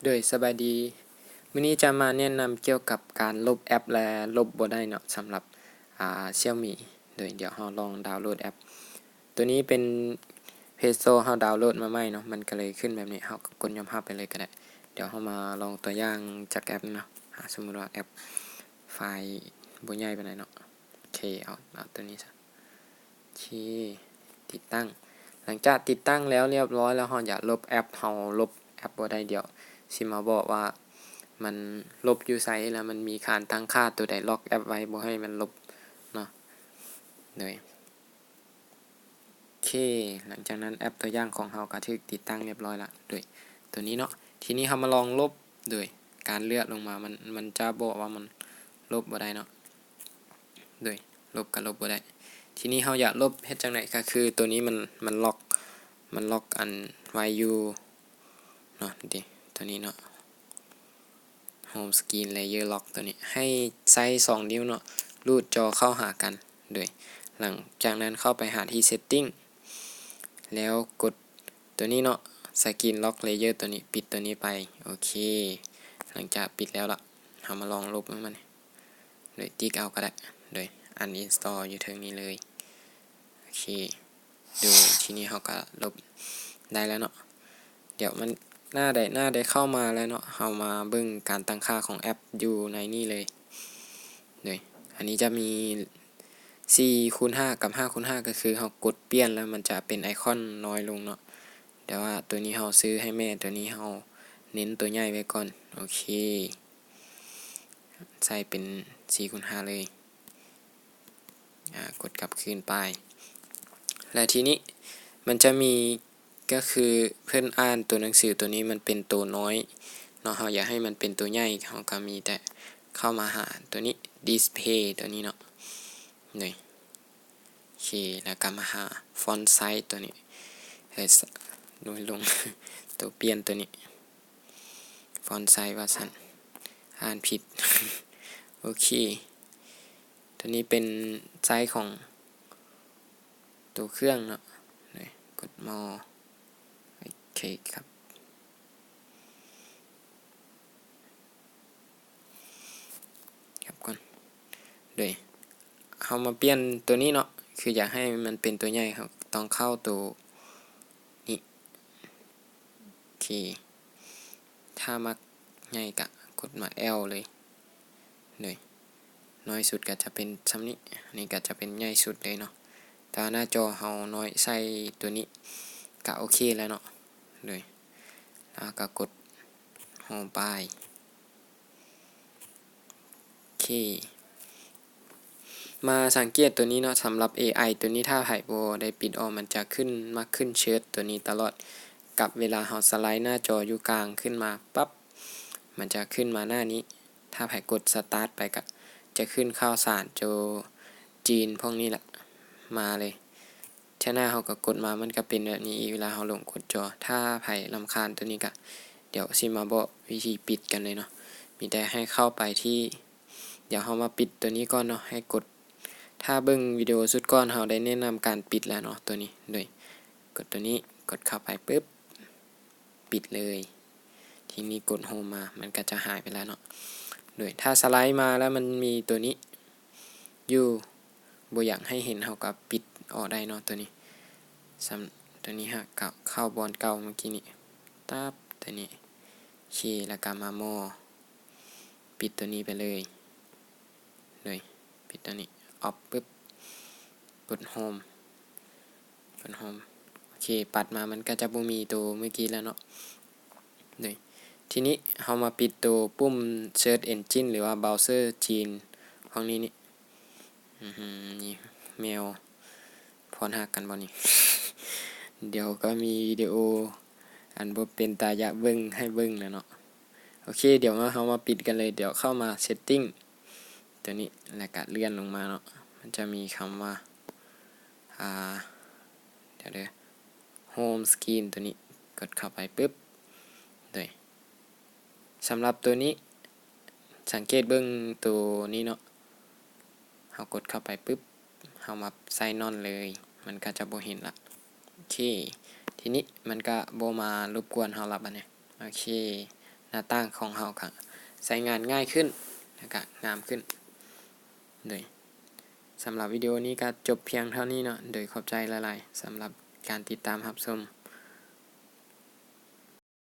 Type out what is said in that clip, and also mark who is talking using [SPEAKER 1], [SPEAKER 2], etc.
[SPEAKER 1] โดยสบายดีมื้อนี้จะมาแนะนำเกี่ยวกับการลบแอปและลบบ่ได้เนาะสำหรับXiaomi โดยเดี๋ยวเราลองดาวน์โหลดแอปตัวนี้เป็น Play Store เราดาวน์โหลดมาใหม่เนาะมันก็เลยขึ้นแบบนี้เราก็กดยอมรับไปเลยก็ได้เดี๋ยวเรามาลองตัวอย่างจากแอปเนาะสมมุติว่าแอปไฟล์บ่ใหญ่ปานใดเนาะโอเคเอาตัวนี้ซะโอเคติดตั้งหลังจากติดตั้งแล้วเรียบร้อยแล้วเราอยากลบแอปเราลบแอปบ่ได้เดี๋ยวสิมาบอกว่ามันลบอยู่ไสแล้วมันมีการตั้งค่าตัวใดล็อกแอปไว้บ่ให้มันลบเนาะเลยโอเคหลังจากนั้นแอปตัวอย่างของเราก็ถูกติดตั้งเรียบร้อยแล้วด้วยตัวนี้เนาะทีนี้เรามาลองลบด้วยการเลื่อนลงมามันจะบอกว่ามันลบบ่ได้เนาะด้วยลบก็ลบบ่ได้ทีนี้เราอยากลบเฮ็ดจังได๋ก็คือตัวนี้มันล็อกอันไว้อยู่เนาะดิตัวนี้เนาะ Home Screen Layer Lock ตัวนี้ให้ใช้2นิ้วเนาะรูดจอเข้าหากันด้วยหลังจากนั้นเข้าไปหาที่ Setting แล้วกดตัวนี้เนาะ Screen Lock Layer ตัวนี้ปิดตัวนี้ไปโอเคหลังจากปิดแล้วล่ะเรามาลองลบมันโดยติ๊กเอาก็ได้โดย Uninstall อยู่เทิงนี้เลยโอเคดูทีนี้เราก็ลบได้แล้วเนาะเดี๋ยวมันหน้าได้เข้ามาแล้วเนาะเรามาเบิ่งการตั้งค่าของแอปอยู่ในนี่เลยอันนี้จะมี 4x5 กับ 5x5 ก็คือเรากดเปลี่ยนแล้วมันจะเป็นไอคอนน้อยลงเนาะแต่ว่าตัวนี้เราซื้อให้แม่ตัวนี้เราเน้นตัวใหญ่ไว้ก่อนโอเคใส่เป็น 4x5 เลยกดกลับคืนไปและทีนี้มันจะมีก็คือเพิ่นอ่านตัวหนังสือตัวนี้มันเป็นตัวน้อยเนาะเราอยากให้มันเป็นตัวใหญ่เราก็มีแต่เข้ามาหาตัวนี้ display ตัวนี้เนาะนี่โอเคแล้วก็มาหา font size ตัวนี้น้อยลง ตัวเปลี่ยนตัวนี้ font size ว่าซั่นอ่านผิด โอเคตัวนี้เป็นไซส์ของตัวเครื่องเนาะกดมอโอเคครับก่อนโดยเอามาเปลี่ยนตัวนี้เนาะคืออยากให้มันเป็นตัวใหญ่ครับต้องเข้าตัวนี้โอเคถ้ามักใหญ่ก็กดมา L เลยน้อยสุดก็จะเป็นซ้ำนี้นี่ก็จะเป็นใหญ่สุดเลยเนาะถ้าหน้าจอเฮาน้อยใส่ตัวนี้ก็โอเคแล้วเนาะแล้วก็กด Home ไปโอเคมาสังเกตตัวนี้เนาะสำหรับ AI ตัวนี้ถ้าไผบ่ได้ปิดออกมันจะขึ้นเชิดตัวนี้ตลอดกับเวลาเฮาสไลด์หน้าจออยู่กลางขึ้นมาปั๊บมันจะขึ้นมาหน้านี้ถ้าไผกดสตาร์ทไปก็จะขึ้นข่าวสารโจจีนพวกนี้แหละมาเลยถ้าหน้าเฮาก็กดมามันก็เป็นแบบนี้เวลาเฮาลงกดจอถ้าไผรำคาญตัวนี้ก็เดี๋ยวสิมาบอกวิธีปิดกันเลยเนาะมีแต่ให้เข้าไปที่เดี๋ยวเฮามาปิดตัวนี้ก่อนเนาะให้กดถ้าเบิ่งวิดีโอสุดก่อนเฮาได้แนะนำการปิดแล้วเนาะตัวนี้ด้วยกดตัวนี้กดเข้าไปปึ๊บปิดเลยทีนี้กดโฮมมามันก็จะหายไปแล้วเนาะด้วยถ้าสไลด์มาแล้วมันมีตัวนี้อยู่บ่อยากให้เห็นเฮาก็ปิดออกได้เนาะตัวนี้ตัวนี้ฮะเข้าบอลเก่าเมื่อกี้นี้ตับตัวนี้โอเคแล้วก็มาโมปิดตัวนี้ไปเลยปิดตัวนี้ออฟปึ๊บกดโฮมโอเคปัดมามันก็จะบ่มีตัวเมื่อกี้แล้วเนาะทีนี้เฮามาปิดตัวปุ่ม Search Engine หรือว่าเบราว์เซอร์จีนของนี้นี่นี่แมวพรหักกันบ่นี่ เดี๋ยวก็มีวิดีโออันบ่เป็นตาอยากเบิ่งให้เบิ่งแล้วเนาะโอเคเดี๋ยวเฮามาปิดกันเลยเดี๋ยวเข้ามา Setting ตัวนี้แล้วก็เลื่อนลงมาเนาะมันจะมีคำว่าเดี๋ยว Home Screen ตัวนี้กดเข้าไปปึ๊บสำหรับตัวนี้สังเกตเบิ่งตัวนี้เนาะเฮากดเข้าไปปึ๊บเฮามาใส่นอนเลยมันก็จะบ่เห็นละโอเคทีนี้มันก็บ่มารบกวนเฮาละบัดนี้โอเค หน้าต่างของเฮาก็ใช้งานง่ายขึ้นแล้วก็งามขึ้นโดยสำหรับวิดีโอนี้ก็จบเพียงเท่านี้เนาะโดยขอบใจหลายๆสำหรับการติดตามรับชม